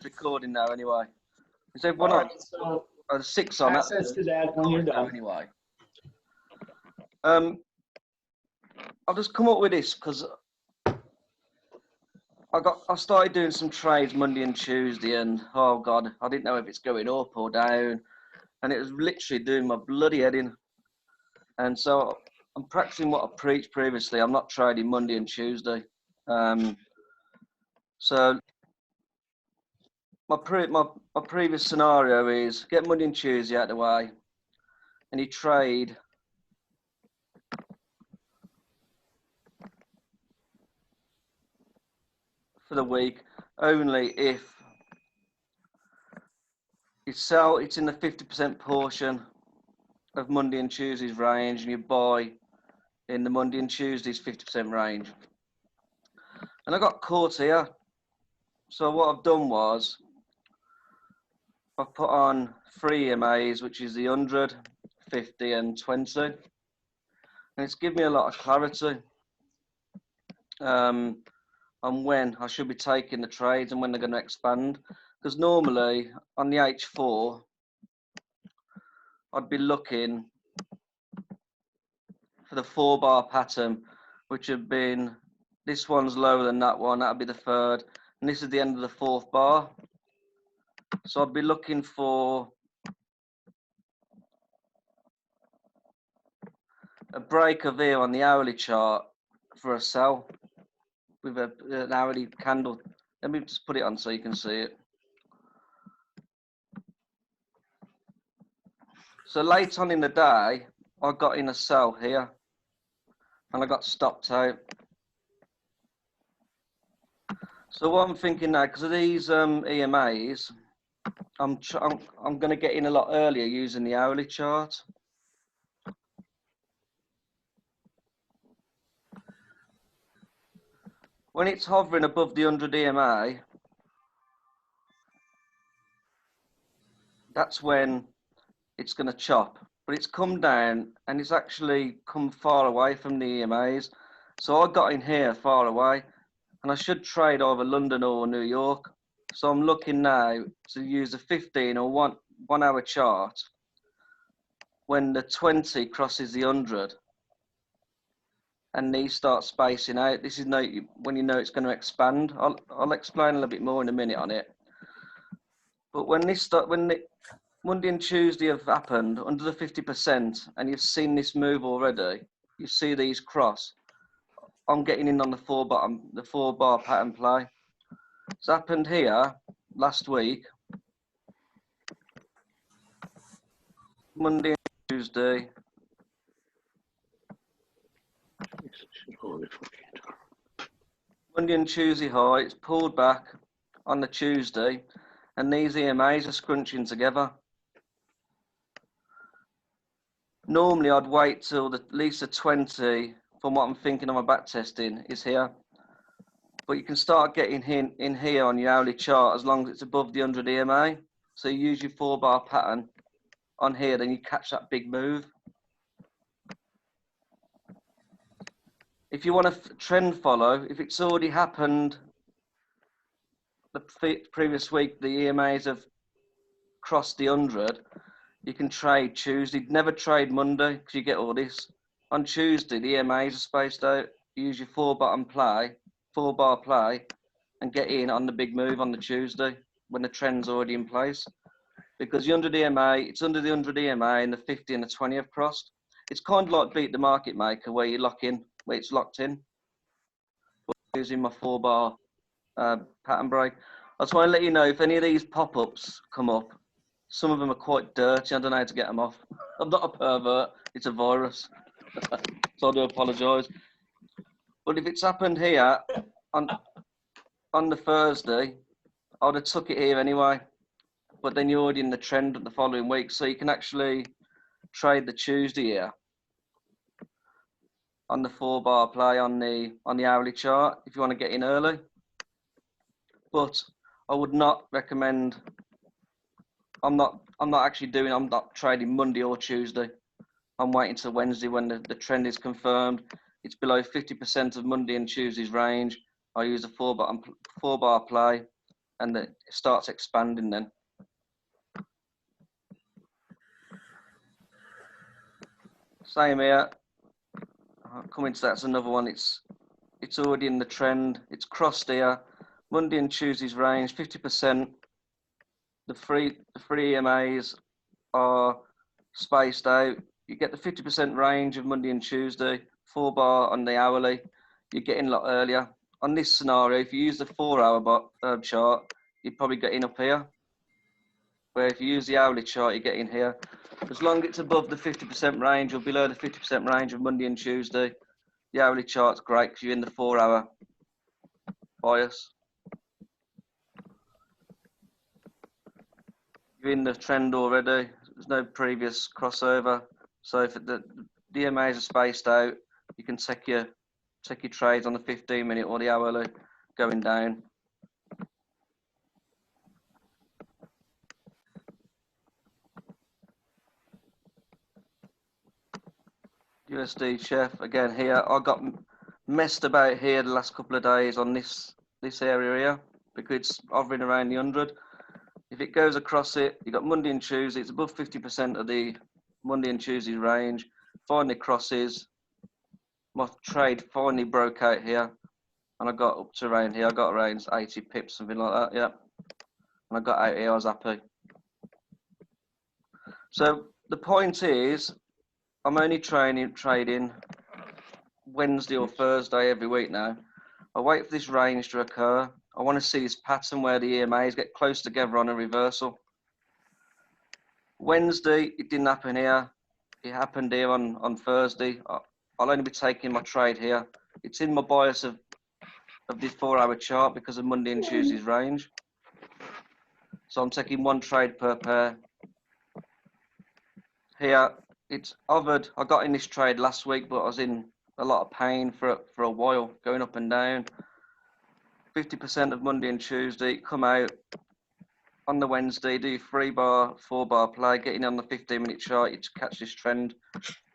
recording now anyway. Is everyone All on? right, so Oh, there's 6 on. access to that when you're done. Anyway. I'll just come up with this because I started doing some trades Monday and Tuesday, and oh god, I didn't know if it's going up or down, and it was literally doing my bloody head in. And so I'm practicing what I preached previously. I'm not trading Monday and Tuesday. So my previous scenario is get Monday and Tuesday out of the way, and you trade for the week only if you sell, it's in the 50% portion of Monday and Tuesday's range, and you buy in the Monday and Tuesday's 50% range. And I got caught here. So what I've done was I've put on 3 EMAs, which is the 100, 50 and 20. And it's given me a lot of clarity on when I should be taking the trades and when they're going to expand. Because normally on the H4, I'd be looking for the 4-bar pattern, which have been, this one's lower than that one, that'll be the 3rd, and this is the end of the 4th bar. So I'd be looking for a break of here on the hourly chart for a sell with an hourly candle. Let me just put it on so you can see it. So late on in the day, I got in a sell here, and I got stopped out. So what I'm thinking now, because of these EMAs, I'm going to get in a lot earlier using the hourly chart. When it's hovering above the 100 EMA, that's when it's going to chop. But it's come down and it's actually come far away from the EMAs. So I got in here far away, and I should trade over London or New York. So I'm looking now to use a 15 or 1 hour chart when the 20 crosses the 100 and these start spacing out. This is when you know it's going to expand. I'll explain a little bit more in a minute on it. But when Monday and Tuesday have happened under the 50%, and you've seen this move already, you see these cross, I'm getting in on the 4-bar pattern play. It's happened here last week, Monday and Tuesday. Monday and Tuesday high, it's pulled back on the Tuesday, and these EMAs are scrunching together. Normally I'd wait till at least the 20 from what I'm thinking of my back testing is here. But you can start getting in here on your hourly chart as long as it's above the 100 EMA. So you use your 4-bar pattern on here, then you catch that big move. If you want to trend follow, if it's already happened the previous week, the EMAs have crossed the 100, you can trade Tuesday. Never trade Monday because you get all this. On Tuesday, the EMAs are spaced out. You use your 4-bar play, and get in on the big move on the Tuesday when the trend's already in place. Because the 100 EMA, it's under the 100 EMA, and the 50 and the 20 have crossed. It's kind of like beat the market maker where you lock in, where it's locked in. But using my 4-bar pattern break. I just want to let you know if any of these pop-ups come up, some of them are quite dirty. I don't know how to get them off. I'm not a pervert, it's a virus. So I do apologise. But if it's happened here on the Thursday, I would have took it here anyway. But then you're already in the trend the following week, so you can actually trade the Tuesday here on the 4-bar play on the hourly chart if you want to get in early. But I would not recommend. I'm not trading Monday or Tuesday. I'm waiting till Wednesday when the trend is confirmed. It's below 50% of Monday and Tuesday's range. I use a 4-bar play, and it starts expanding then. Same here. I'll come into that's another one. It's already in the trend. It's crossed here. Monday and Tuesday's range 50%. The three EMAs are spaced out. You get the 50% range of Monday and Tuesday. 4 bar on the hourly. You're getting a lot earlier. On this scenario, if you use the 4-hour chart, you're probably getting up here. Where if you use the hourly chart, you're getting here. As long as it's above the 50% range or below the 50% range of Monday and Tuesday, the hourly chart's great because you're in the 4-hour bias. You're in the trend already. There's no previous crossover. So if the EMAs are spaced out, you can take your trades on the 15-minute or the hourly going down. USD Chef again here. I got messed about here the last couple of days on this area here because it's hovering around the 100. If it goes across it, you got Monday and Tuesday. It's above 50% of the Monday and Tuesday range. Finally crosses. My trade finally broke out here, and I got up to around here. I got around 80 pips, something like that. Yeah, and I got out here. I was happy. So the point is, I'm only trading Wednesday or Thursday every week now. I wait for this range to occur. I want to see this pattern where the EMAs get close together on a reversal. Wednesday, it didn't happen here. It happened here on Thursday. I'll only be taking my trade here. It's in my bias of this 4-hour chart because of Monday and Tuesday's range. So I'm taking one trade per pair. Here, it's hovered. I got in this trade last week, but I was in a lot of pain for a while, going up and down. 50% of Monday and Tuesday, come out on the Wednesday, do 3-bar, 4-bar play, getting on the 15-minute chart, you catch this trend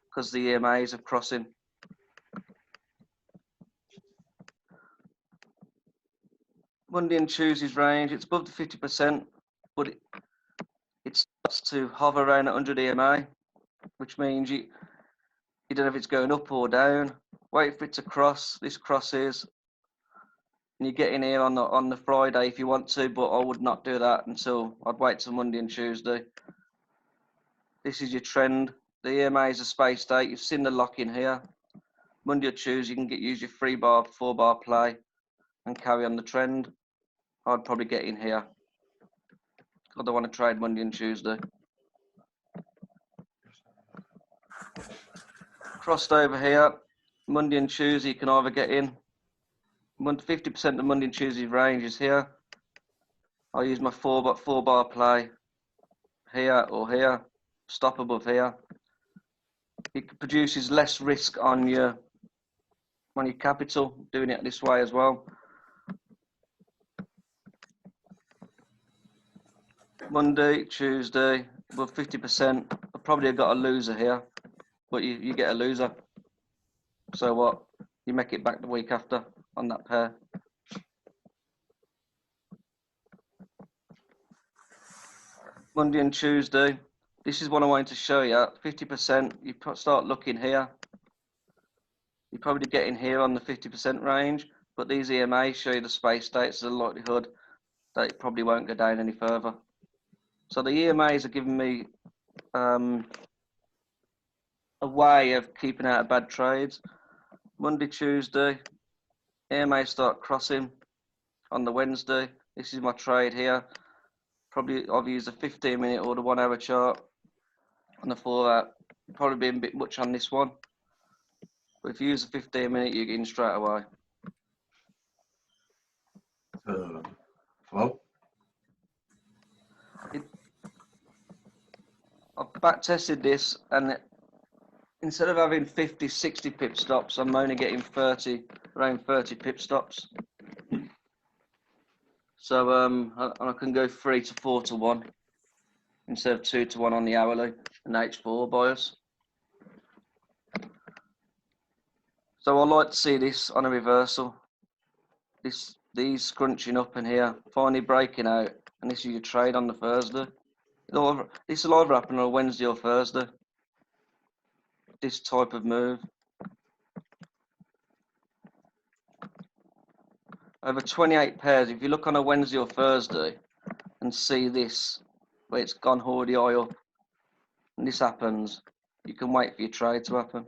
because the EMAs are crossing. Monday and Tuesday's range, it's above the 50%, but it starts to hover around 100 EMA, which means you don't know if it's going up or down. Wait for it to cross. This crosses, and you get in here on the Friday if you want to, but I would not do that until I'd wait till Monday and Tuesday. This is your trend. The EMAs are spaced out. You've seen the lock in here. Monday or Tuesday, you can use your 3-bar, 4-bar play and carry on the trend. I'd probably get in here. I don't want to trade Monday and Tuesday. Crossed over here. Monday and Tuesday, you can either get in. 50% of Monday and Tuesday's range is here. I'll use my 4-bar play here or here. Stop above here. It produces less risk on your capital doing it this way as well. Monday, Tuesday, above 50%. I probably have got a loser here, but you get a loser. So what? You make it back the week after on that pair. Monday and Tuesday. This is what I wanted to show you. 50%. You start looking here. You probably get in here on the 50% range, but these EMAs show you the space states. There's a likelihood that it probably won't go down any further. So the EMAs are giving me a way of keeping out of bad trades. Monday, Tuesday, EMAs start crossing on the Wednesday. This is my trade here. Probably I've used a 15-minute or the 1-hour chart on the 4-hour. Probably been a bit much on this one. But if you use a 15-minute, you're getting straight away. Hello? I've back tested this, and instead of having 50, 60 pip stops, I'm only getting around 30 pip stops. So I can go 3 to 4 to 1 instead of 2 to 1 on the hourly and H4 bias. So I like to see this on a reversal. This these scrunching up in here, finally breaking out, and this is your trade on the Thursday. This will either happen on a Wednesday or Thursday. This type of move. Over 28 pairs, if you look on a Wednesday or Thursday and see this, where it's gone already high up, and this happens, you can wait for your trade to happen.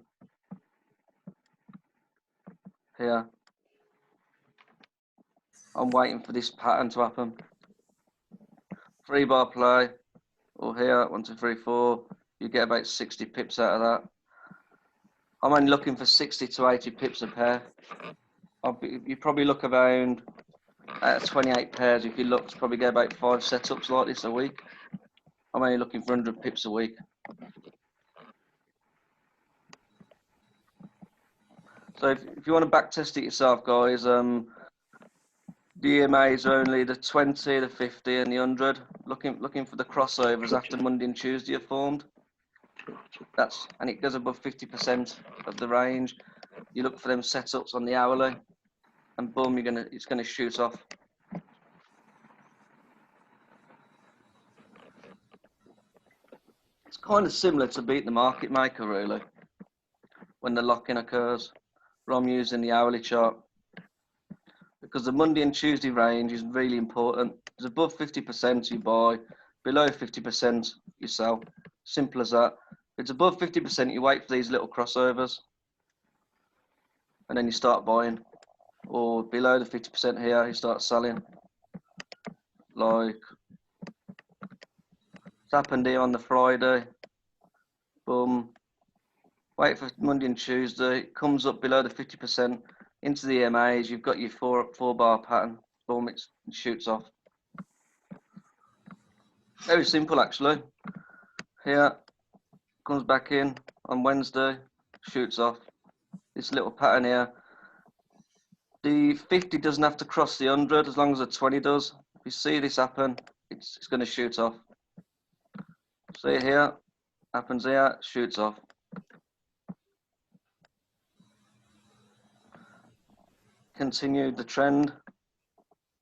Here. I'm waiting for this pattern to happen. 3-bar play, or here, 1, 2, 3, 4, you get about 60 pips out of that. I'm only looking for 60 to 80 pips a pair. You probably look around at 28 pairs. If you look, probably get about 5 setups like this a week. I'm only looking for 100 pips a week. So if you want to back test it yourself, guys, the EMAs are only the 20, the 50, and the 100. Looking for the crossovers after Monday and Tuesday are formed. And it goes above 50% of the range. You look for them setups on the hourly, and boom, it's gonna shoot off. It's kind of similar to beat the market maker, really, when the lock-in occurs. Where I'm using the hourly chart, because the Monday and Tuesday range is really important. It's above 50% you buy, below 50% you sell. Simple as that. If it's above 50%, you wait for these little crossovers, and then you start buying. Or below the 50% here, you start selling. Like it's happened here on the Friday. Boom. Wait for Monday and Tuesday. It comes up below the 50% into the EMAs. You've got your four bar pattern. Boom, it shoots off. Very simple, actually. Here, comes back in on Wednesday, shoots off. This little pattern here. The 50 doesn't have to cross the 100 as long as the 20 does. If you see this happen, it's going to shoot off. See it here, happens here, shoots off. Continued the trend.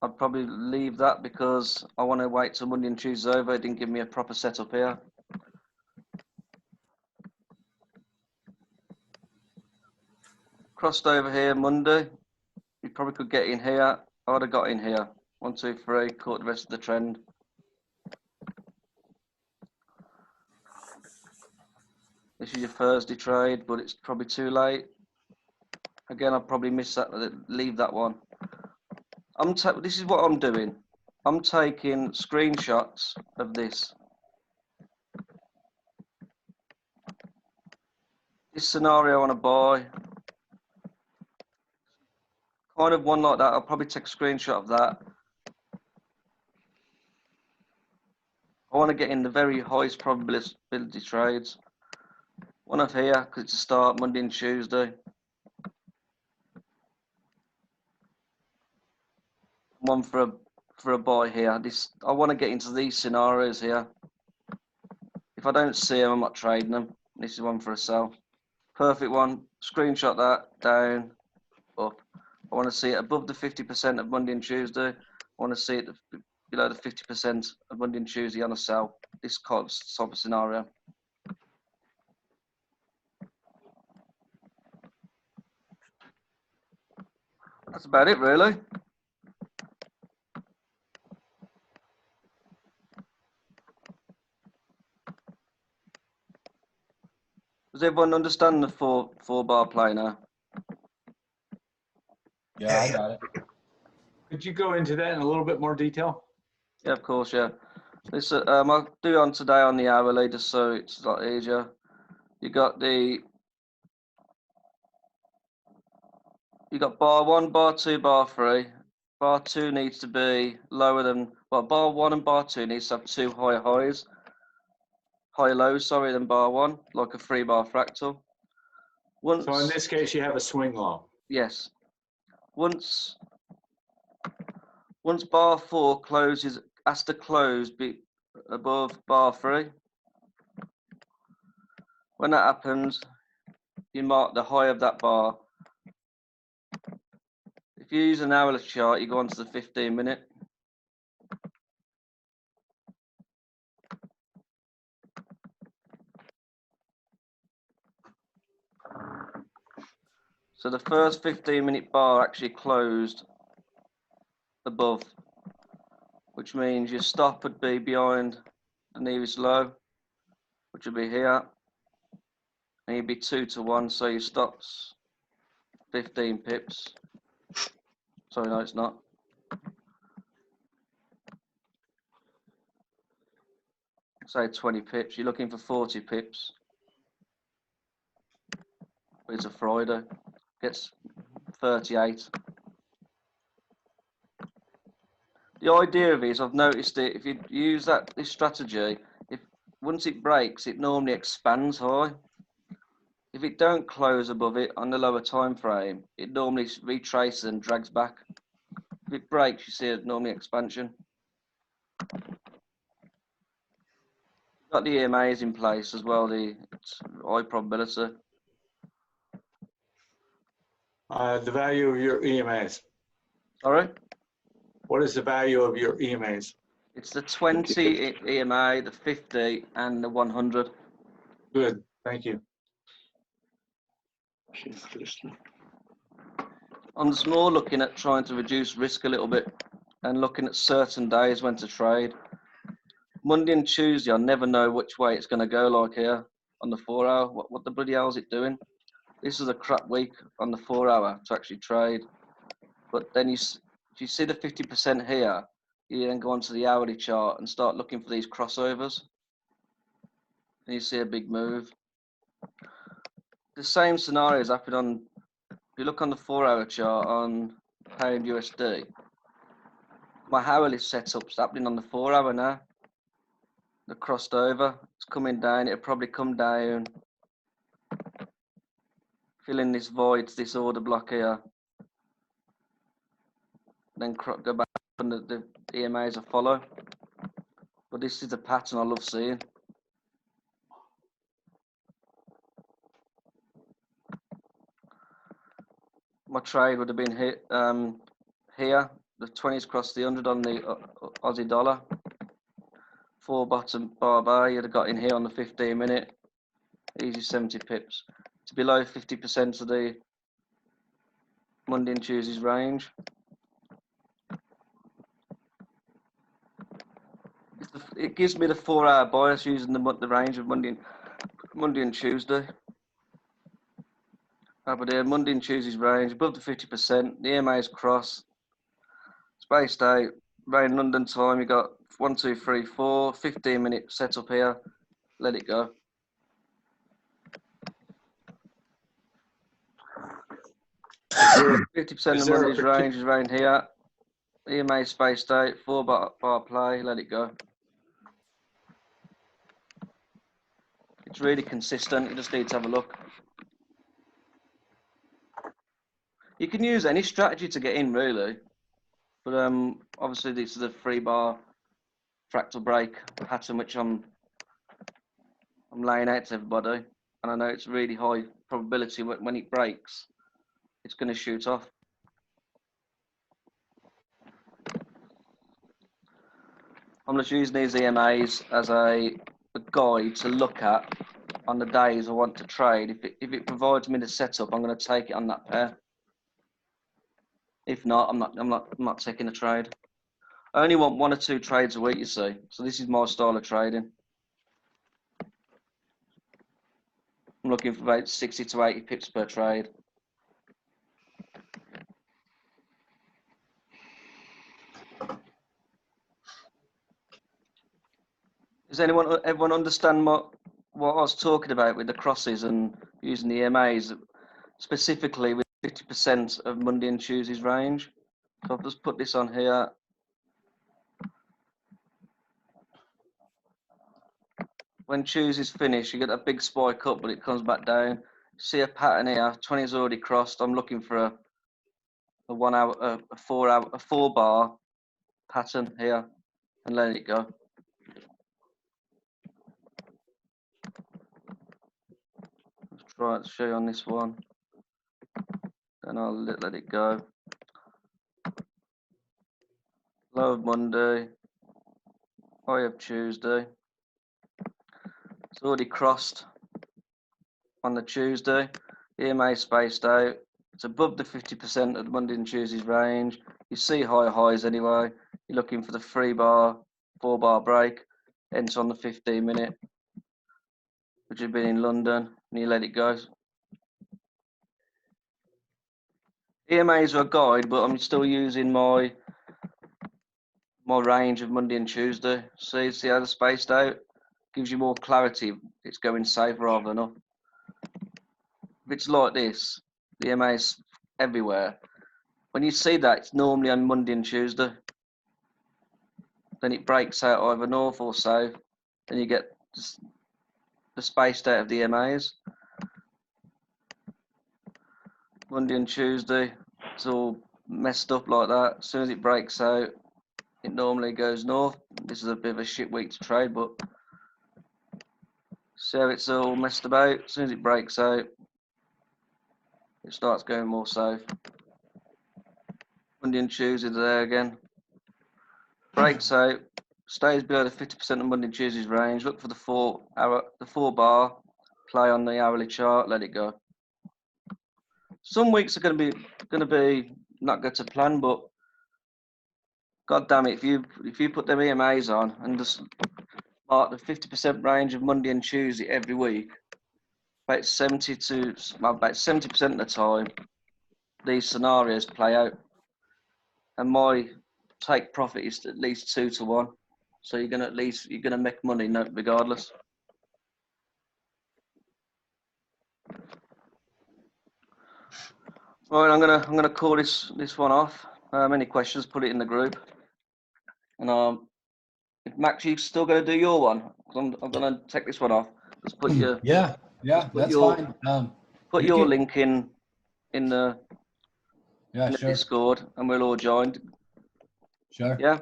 I'd probably leave that because I want to wait till Monday and Tuesday over. It didn't give me a proper setup here. Crossed over here Monday. You probably could get in here. I would have got in here. 1, 2, 3, caught the rest of the trend. This is your Thursday trade, but it's probably too late. Again, I'll probably miss that, leave that one. This is what I'm doing. I'm taking screenshots of this. This scenario I want to buy. Kind of one like that. I'll probably take a screenshot of that. I want to get in the very highest probability trades. One of here, because it's a start Monday and Tuesday. One for a buy here. I want to get into these scenarios here. If I don't see them, I'm not trading them. This is one for a sell. Perfect one. Screenshot that, down, up. I want to see it above the 50% of Monday and Tuesday. I want to see it below the 50% of Monday and Tuesday on a sell. This type of scenario. That's about it, really. Does everyone understand the four bar play now? Yeah, I got it. Could you go into that in a little bit more detail? Yeah, of course, yeah. This I'll do it on today on the hourly just so it's a lot easier. You got bar 1, bar 2, bar 3. Bar 2 needs to be lower than, well, bar 1 and bar 2 needs to have 2 higher lows, sorry, than bar 1, like a 3-bar fractal. So in this case, you have a swing low. Yes. Once bar 4 closes, has to close be above bar 3. When that happens, you mark the high of that bar. If you use an hourly chart, you go on to the 15-minute. So the first 15-minute bar actually closed above, which means your stop would be behind the nearest low, which would be here, and you'd be 2 to 1, so your stop's 15 pips. Sorry, no, it's not. Say 20 pips. You're looking for 40 pips. But it's a Friday. Gets 38. The idea of it is, I've noticed it, if you use this strategy, if once it breaks, it normally expands high. If it don't close above it on the lower time frame, it normally retraces and drags back. If it breaks, you see a normally expansion. Got the EMAs in place as well, it's high probability. The value of your EMAs. Sorry? What is the value of your EMAs? It's the 20 EMA, the 50, and the 100. Good, thank you. I'm just more looking at trying to reduce risk a little bit and looking at certain days when to trade. Monday and Tuesday, I never know which way it's going to go, like here on the 4 hour. What the bloody hell is it doing? This is a crap week on the 4 hour to actually trade. But then if you see the 50% here, you then go onto the hourly chart and start looking for these crossovers. And you see a big move. The same scenario is happening on, if you look on the 4 hour chart on pound USD, my hourly setup's happening on the 4 hour now. The crossed over, it's coming down, it'll probably come down, fill in this void, this order block here, then go back and the EMAs will follow. But this is a pattern I love seeing. My trade would have been hit here, the 20s crossed the 100 on the Aussie dollar. 4 bottom bar bar, you'd have got in here on the 15-minute, easy 70 pips. It's below 50% of the Monday and Tuesday's range. It gives me the 4 hour bias using the range of Monday and Tuesday. Over there, Monday and Tuesday's range, above the 50%, the EMA's cross, spaced out, around London time, you got 1, 2, 3, 4, 15-minute setup here, let it go. There, 50% of Monday's range is around here, EMA spaced out, 4 bar play, let it go. It's really consistent, you just need to have a look. You can use any strategy to get in, really. But obviously this is a 3 bar fractal break pattern which I'm laying out to everybody, and I know it's really high probability when it breaks, it's going to shoot off. I'm just using these EMAs as a guide to look at on the days I want to trade. If it provides me the setup, I'm going to take it on that pair. If not, I'm not taking a trade. I only want 1 or 2 trades a week, you see. So this is my style of trading. I'm looking for about 60 to 80 pips per trade. Does everyone understand what I was talking about with the crosses and using the EMAs, specifically with 50% of Monday and Tuesday's range? So I've just put this on here. When Tuesday's finished, you get a big spike up, but it comes back down. See a pattern here. 20 is already crossed. I'm looking for a 1 hour, a 4 bar pattern here, and letting it go. Let's try to show you on this one. Then I'll let it go. Low of Monday, high of Tuesday. It's already crossed on the Tuesday. EMA spaced out. It's above the 50% of the Monday and Tuesday's range. You see high highs anyway. You're looking for the 3-bar, 4-bar break. Enter on the 15-minute, which have been in London, and you let it go. EMAs are a guide, but I'm still using my range of Monday and Tuesday. See how they're spaced out? Gives you more clarity. It's going safe rather than up. If it's like this, the EMA's everywhere. When you see that, it's normally on Monday and Tuesday. Then it breaks out either north or south. Then you get the spaced out of the EMAs. Monday and Tuesday, it's all messed up like that. As soon as it breaks out, it normally goes north. This is a bit of a shit week to trade, but see how it's all messed about. As soon as it breaks out, it starts going more south. Monday and Tuesday there again. Breaks out, stays below the 50% of Monday and Tuesday's range. Look for the 4-bar, play on the hourly chart, let it go. Some weeks are going to be not good to plan, but God damn it, if you put them EMAs on and just mark the 50% range of Monday and Tuesday every week, about 70% of the time, these scenarios play out, and my take profit is at least 2 to 1. So you're gonna make money regardless. Right, I'm gonna call this one off. Any questions? Put it in the group. And if Max, you still gonna do your one? I'm gonna take this one off. Just put your yeah, that's fine. Put your link in the sure. Discord, and we'll all join. Sure. Yeah.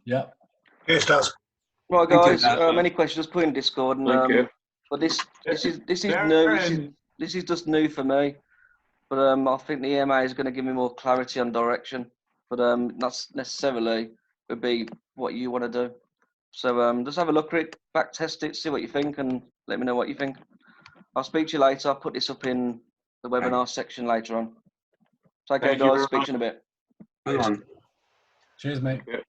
Yeah. Yes, Daz. Right, guys. Any questions? Put in Discord. And, Thank you. But this is new. This is just new for me. But I think the EMA is going to give me more clarity on direction. But not necessarily would be what you want to do. So just have a look at it, back test it, see what you think, and let me know what you think. I'll speak to you later. I'll put this up in the webinar section later on. Take care, guys. Speak to you in a bit. Hang on. Cheers, mate. Yeah.